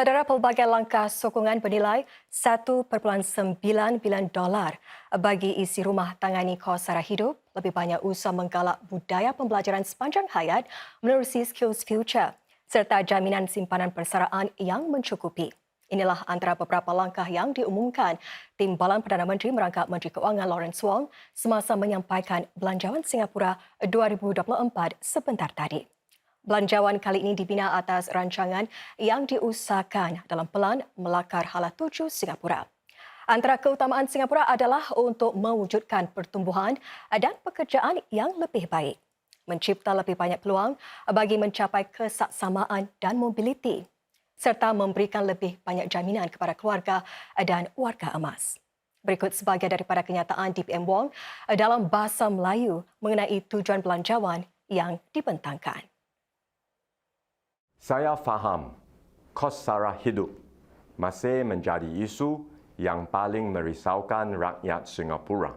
Saudara, pelbagai langkah sokongan bernilai $1.9 bilion bagi isi rumah tangani kos sara hidup, lebih banyak usaha menggalak budaya pembelajaran sepanjang hayat menerusi Skills Future serta jaminan simpanan persaraan yang mencukupi. Inilah antara beberapa langkah yang diumumkan Timbalan Perdana Menteri merangkap Menteri Keuangan Lawrence Wong semasa menyampaikan Belanjawan Singapura 2024 sebentar tadi. Belanjawan kali ini dibina atas rancangan yang diusahakan dalam Pelan Melakar Hala 7 Singapura. Antara keutamaan Singapura adalah untuk mewujudkan pertumbuhan dan pekerjaan yang lebih baik, mencipta lebih banyak peluang bagi mencapai kesaksamaan dan mobiliti, serta memberikan lebih banyak jaminan kepada keluarga dan warga emas. Berikut sebahagian daripada kenyataan DPM Wong dalam bahasa Melayu mengenai tujuan belanjawan yang dibentangkan. Saya faham kos sara hidup masih menjadi isu yang paling merisaukan rakyat Singapura.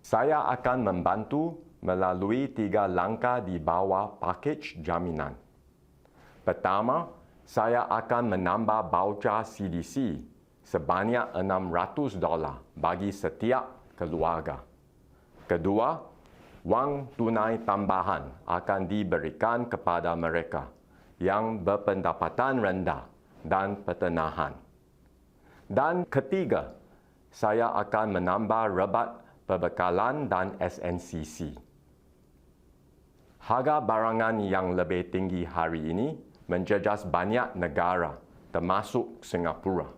Saya akan membantu melalui 3 langkah di bawah pakej jaminan. Pertama, saya akan menambah bauca CDC sebanyak $600 bagi setiap keluarga. Kedua, wang tunai tambahan akan diberikan kepada mereka yang berpendapatan rendah dan pertenahan. Dan ketiga, saya akan menambah rebat perbekalan dan SNCC. Harga barangan yang lebih tinggi hari ini menjejas banyak negara, termasuk Singapura.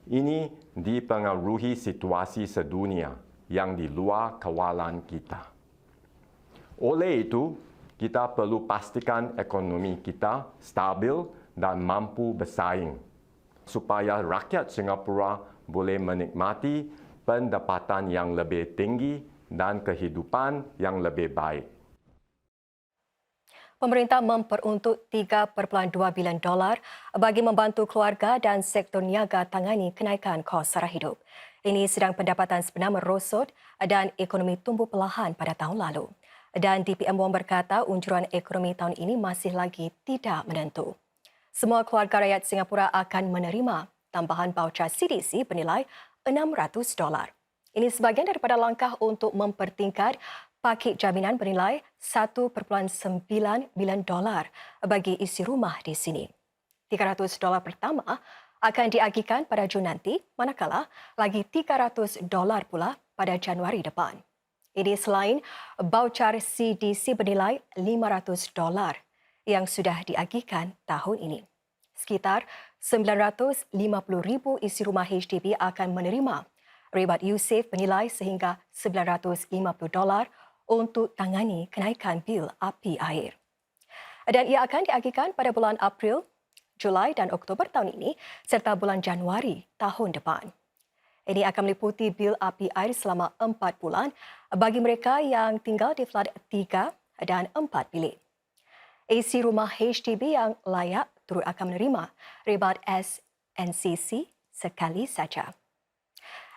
Ini dipengaruhi situasi sedunia yang di luar kawalan kita. Oleh itu, kita perlu pastikan ekonomi kita stabil dan mampu bersaing supaya rakyat Singapura boleh menikmati pendapatan yang lebih tinggi dan kehidupan yang lebih baik. Pemerintah memperuntuk $3.2 bilion bagi membantu keluarga dan sektor niaga tangani kenaikan kos sara hidup. Ini sedang pendapatan sebenar merosot dan ekonomi tumbuh perlahan pada tahun lalu. Dan DPM Wong berkata unjuran ekonomi tahun ini masih lagi tidak menentu. Semua keluarga rakyat Singapura akan menerima tambahan bauca CDC bernilai $600. Ini sebahagian daripada langkah untuk mempertingkat pakej jaminan bernilai $1.9 bilion bagi isi rumah di sini. $300 pertama akan diagihkan pada Jun nanti, manakala lagi $300 pula pada Januari depan. Ini selain baucar CDC bernilai $500 yang sudah diagihkan tahun ini. Sekitar 950,000 isi rumah HDB akan menerima rebat USAVE bernilai sehingga $950 untuk tangani kenaikan bil api air. Dan ia akan diagihkan pada bulan April, Julai dan Oktober tahun ini serta bulan Januari tahun depan. Ini akan meliputi bil api air selama 4 bulan bagi mereka yang tinggal di flat 3 dan 4 bilik. Isi rumah HDB yang layak turut akan menerima rebat SNCC sekali saja.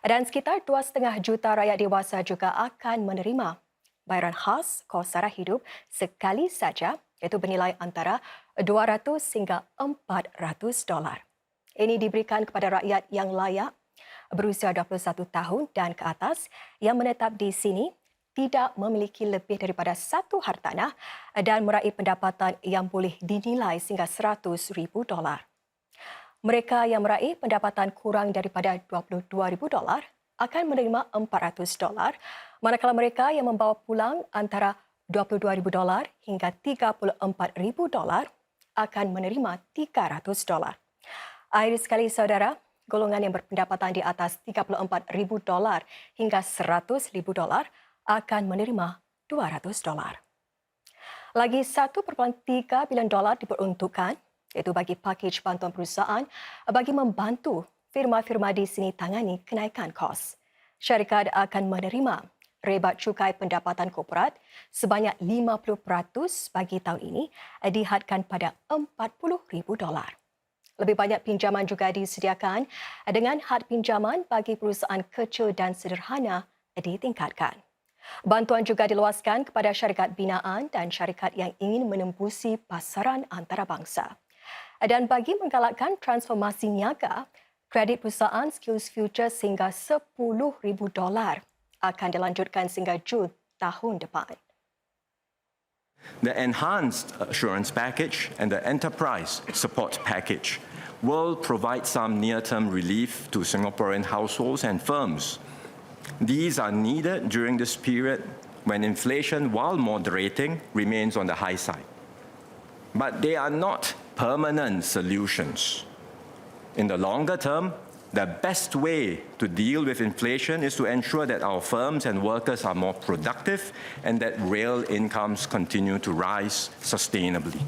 Dan sekitar 2,5 juta rakyat dewasa juga akan menerima bayaran khas kos sara hidup sekali saja, iaitu bernilai antara $200 hingga $400. Ini diberikan kepada rakyat yang layak berusia 21 tahun dan ke atas yang menetap di sini, tidak memiliki lebih daripada satu hartanah dan meraih pendapatan yang boleh dinilai sehingga $100,000. Mereka yang meraih pendapatan kurang daripada $22,000 akan menerima $400, manakala mereka yang membawa pulang antara $22,000 hingga $34,000 akan menerima $300. Akhir sekali saudara, golongan yang berpendapatan di atas $34,000 hingga $100,000 akan menerima $200. Lagi $1.3 bilion diperuntukkan, iaitu bagi pakej bantuan perusahaan bagi membantu firma-firma di sini tangani kenaikan kos. Syarikat akan menerima rebat cukai pendapatan korporat sebanyak 50% bagi tahun ini dihadkan pada $40,000. Lebih banyak pinjaman juga disediakan dengan had pinjaman bagi perusahaan kecil dan sederhana ditingkatkan. Bantuan juga diluaskan kepada syarikat binaan dan syarikat yang ingin menembusi pasaran antarabangsa. Dan bagi menggalakkan transformasi niaga, kredit perusahaan Skills Future sehingga $10,000 akan dilanjutkan sehingga Jun tahun depan. The enhanced assurance package and the enterprise support package will provide some near-term relief to Singaporean households and firms. These are needed during this period when inflation, while moderating, remains on the high side. But they are not permanent solutions. In the longer term, the best way to deal with inflation is to ensure that our firms and workers are more productive and that real incomes continue to rise sustainably.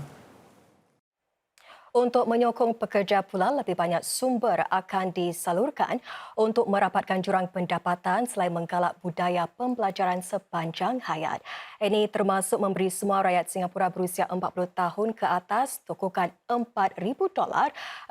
Untuk menyokong pekerja pula, lebih banyak sumber akan disalurkan untuk merapatkan jurang pendapatan selain menggalak budaya pembelajaran sepanjang hayat. Ini termasuk memberi semua rakyat Singapura berusia 40 tahun ke atas tokokan $4,000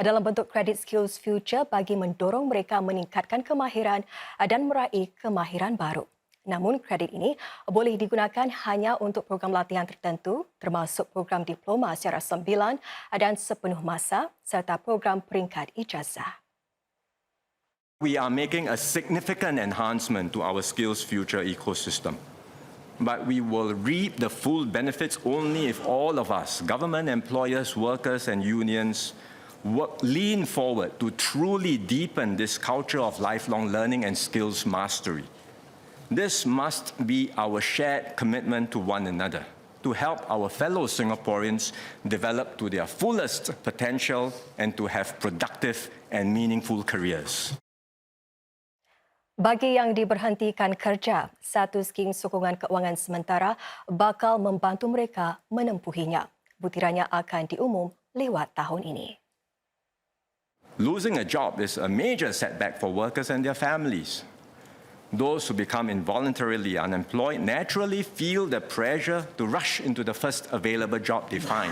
dalam bentuk kredit Skills Future bagi mendorong mereka meningkatkan kemahiran dan meraih kemahiran baru. Namun kredit ini boleh digunakan hanya untuk program latihan tertentu termasuk program diploma secara sembilan dan sepenuh masa serta program peringkat ijazah. We are making a significant enhancement to our Skills Future ecosystem. But we will reap the full benefits only if all of us, government, employers, workers and unions, lean forward to truly deepen this culture of lifelong learning and skills mastery. This must be our shared commitment to one another, to help our fellow Singaporeans develop to their fullest potential and to have productive and meaningful careers. Bagi yang diberhentikan kerja, satu skim sokongan keuangan sementara bakal membantu mereka menempuhinya. Butirannya akan diumum lewat tahun ini. Losing a job is a major setback for workers and their families. Those who become involuntarily unemployed naturally feel the pressure to rush into the first available job they find.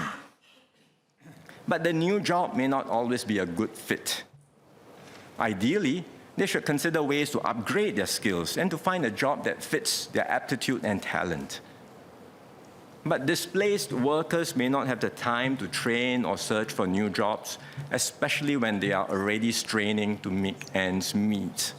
But the new job may not always be a good fit. Ideally, they should consider ways to upgrade their skills and to find a job that fits their aptitude and talent. But displaced workers may not have the time to train or search for new jobs, especially when they are already straining to make ends meet.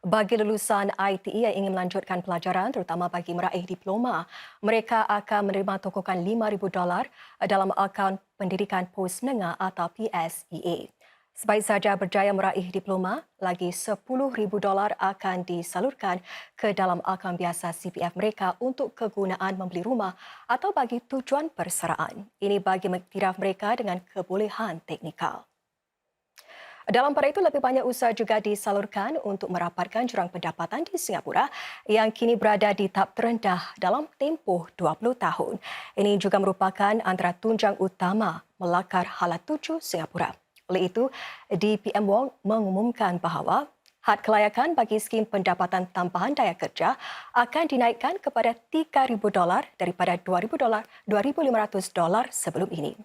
Bagi lulusan ITE yang ingin melanjutkan pelajaran, terutama bagi meraih diploma, mereka akan menerima tokokan $5,000 dalam akaun pendidikan pos menengah atau PSEA. Sebaik saja berjaya meraih diploma, lagi $10,000 akan disalurkan ke dalam akaun biasa CPF mereka untuk kegunaan membeli rumah atau bagi tujuan persaraan. Ini bagi iktiraf mereka dengan kebolehan teknikal. Dalam pada itu, lebih banyak usaha juga disalurkan untuk merapatkan jurang pendapatan di Singapura yang kini berada di tahap terendah dalam tempoh 20 tahun. Ini juga merupakan antara tunjang utama melakar Hala 7 Singapura. Oleh itu, DPM Wong mengumumkan bahawa had kelayakan bagi skim pendapatan tambahan daya kerja akan dinaikkan kepada $3,000 daripada $2,500 sebelum ini.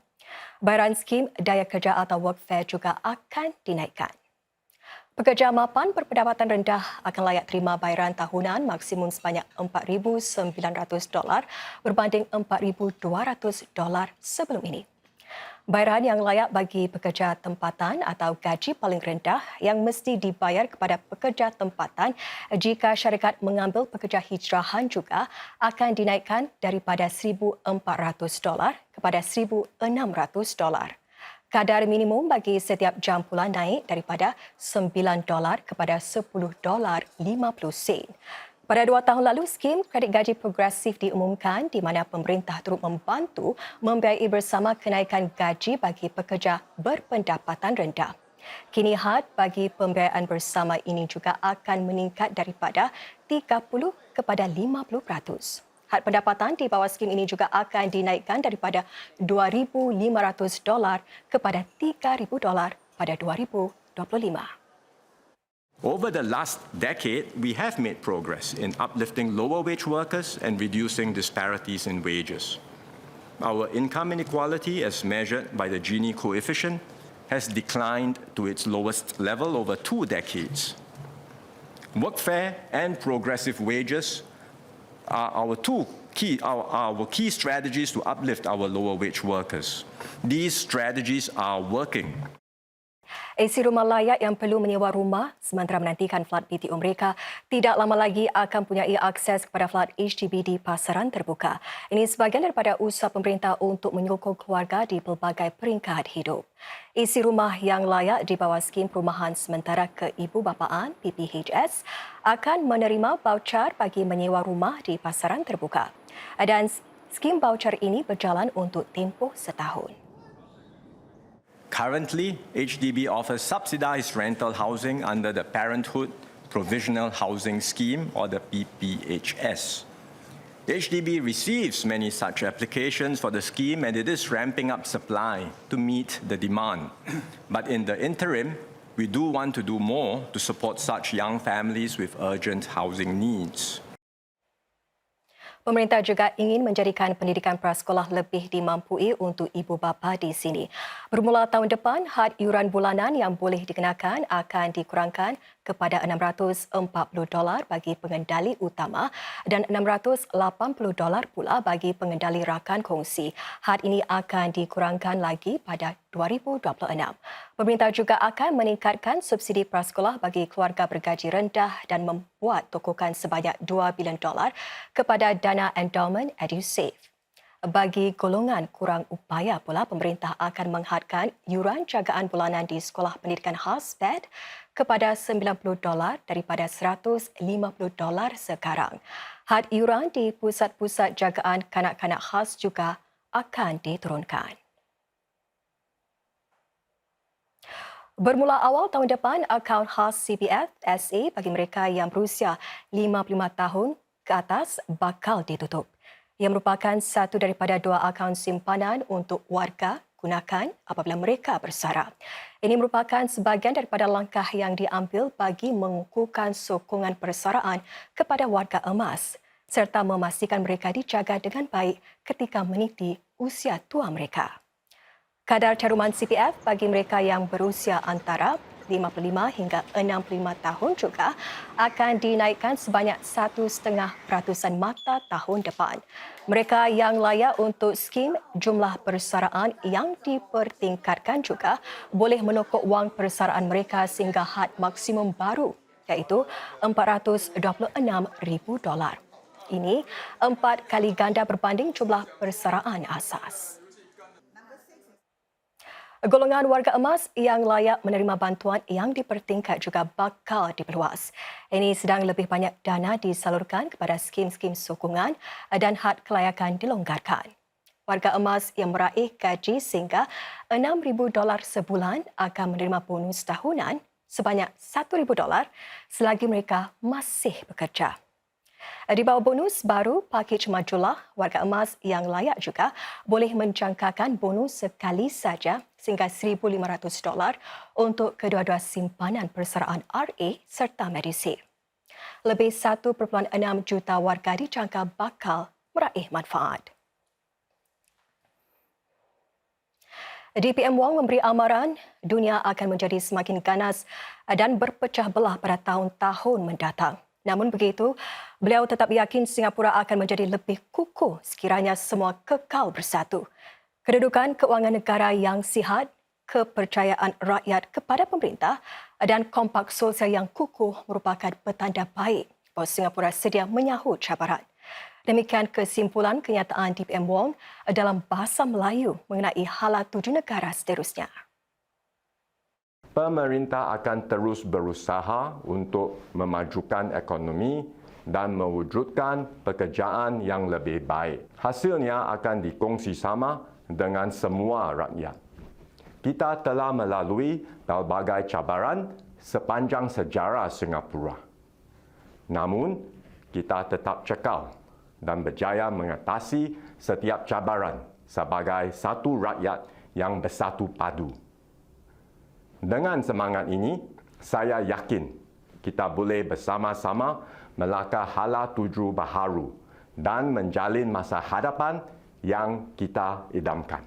Bayaran skim daya kerja atau workfare juga akan dinaikkan. Pekerja mapan berpendapatan rendah akan layak terima bayaran tahunan maksimum sebanyak $4,900 berbanding $4,200 sebelum ini. Bayaran yang layak bagi pekerja tempatan atau gaji paling rendah yang mesti dibayar kepada pekerja tempatan jika syarikat mengambil pekerja hijrahan juga akan dinaikkan daripada $1,400 kepada $1,600. Kadar minimum bagi setiap jam pula naik daripada $9 kepada $10.50. Pada 2 tahun lalu, skim kredit gaji progresif diumumkan di mana pemerintah turut membantu membiayai bersama kenaikan gaji bagi pekerja berpendapatan rendah. Kini had bagi pembiayaan bersama ini juga akan meningkat daripada 30 kepada 50%. Had pendapatan di bawah skim ini juga akan dinaikkan daripada $2,500 kepada $3,000 pada 2025. Over the last decade, we have made progress in uplifting lower wage workers and reducing disparities in wages. Our income inequality, as measured by the Gini coefficient, has declined to its lowest level over 2 decades. Workfare and progressive wages are our 2 our key strategies to uplift our lower wage workers. These strategies are working. Isi rumah layak yang perlu menyewa rumah sementara menantikan flat BTO mereka tidak lama lagi akan mempunyai akses kepada flat HDB di pasaran terbuka. Ini sebahagian daripada usaha pemerintah untuk menyokong keluarga di pelbagai peringkat hidup. Isi rumah yang layak di bawah skim perumahan sementara keibubapaan PPHS akan menerima voucher bagi menyewa rumah di pasaran terbuka. Dan skim voucher ini berjalan untuk tempoh setahun. Currently, HDB offers subsidized rental housing under the Parenthood Provisional Housing Scheme, or the PPHS. HDB receives many such applications for the scheme, and it is ramping up supply to meet the demand. But in the interim, we do want to do more to support such young families with urgent housing needs. Pemerintah juga ingin menjadikan pendidikan prasekolah lebih dimampui untuk ibu bapa di sini. Bermula tahun depan, had iuran bulanan yang boleh dikenakan akan dikurangkan kepada $640 bagi pengendali utama dan $680 pula bagi pengendali rakan kongsi. Had ini akan dikurangkan lagi pada 2026. Pemerintah juga akan meningkatkan subsidi prasekolah bagi keluarga bergaji rendah dan membuat tokokan sebanyak $2 bilion kepada dana endowment EduSave. Bagi golongan kurang upaya pula, pemerintah akan menghadkan iuran jagaan bulanan di sekolah pendidikan khas PED kepada $90 daripada $150 sekarang. Had iuran di pusat-pusat jagaan kanak-kanak khas juga akan diturunkan. Bermula awal tahun depan, akaun khas CPF SA bagi mereka yang berusia 55 tahun ke atas bakal ditutup. Ia merupakan satu daripada dua akaun simpanan untuk warga gunakan apabila mereka bersara. Ini merupakan sebahagian daripada langkah yang diambil bagi mengukuhkan sokongan persaraan kepada warga emas serta memastikan mereka dijaga dengan baik ketika meniti usia tua mereka. Kadar caruman CPF bagi mereka yang berusia antara 55 hingga 65 tahun juga akan dinaikkan sebanyak 1,5% mata tahun depan. Mereka yang layak untuk skim jumlah persaraan yang dipertingkatkan juga boleh menokok wang persaraan mereka sehingga had maksimum baru iaitu $426,000. Ini 4 kali ganda berbanding jumlah persaraan asas. Golongan warga emas yang layak menerima bantuan yang dipertingkat juga bakal diperluas. Ini sedang lebih banyak dana disalurkan kepada skim-skim sokongan dan had kelayakan dilonggarkan. Warga emas yang meraih gaji sehingga $6,000 sebulan akan menerima bonus tahunan sebanyak $1,000 selagi mereka masih bekerja. Di bawah bonus baru pakej majulah, warga emas yang layak juga boleh menjangkakan bonus sekali saja sehingga $1,500 untuk kedua-dua simpanan persaraan RA serta Medisave. Lebih 1.6 juta warga dijangka bakal meraih manfaat. DPM Wong memberi amaran dunia akan menjadi semakin ganas dan berpecah belah pada tahun-tahun mendatang. Namun begitu, beliau tetap yakin Singapura akan menjadi lebih kukuh sekiranya semua kekal bersatu. Kedudukan keuangan negara yang sihat, kepercayaan rakyat kepada pemerintah dan kompak sosial yang kukuh merupakan petanda baik bahawa Singapura sedia menyahut cabaran. Demikian kesimpulan kenyataan DPM Wong dalam bahasa Melayu mengenai hala tuju negara seterusnya. Pemerintah akan terus berusaha untuk memajukan ekonomi dan mewujudkan pekerjaan yang lebih baik. Hasilnya akan dikongsi sama dengan semua rakyat. Kita telah melalui pelbagai cabaran sepanjang sejarah Singapura. Namun, kita tetap cekal dan berjaya mengatasi setiap cabaran sebagai satu rakyat yang bersatu padu. Dengan semangat ini, saya yakin kita boleh bersama-sama melangkah hala tuju baharu dan menjalin masa hadapan yang kita idamkan.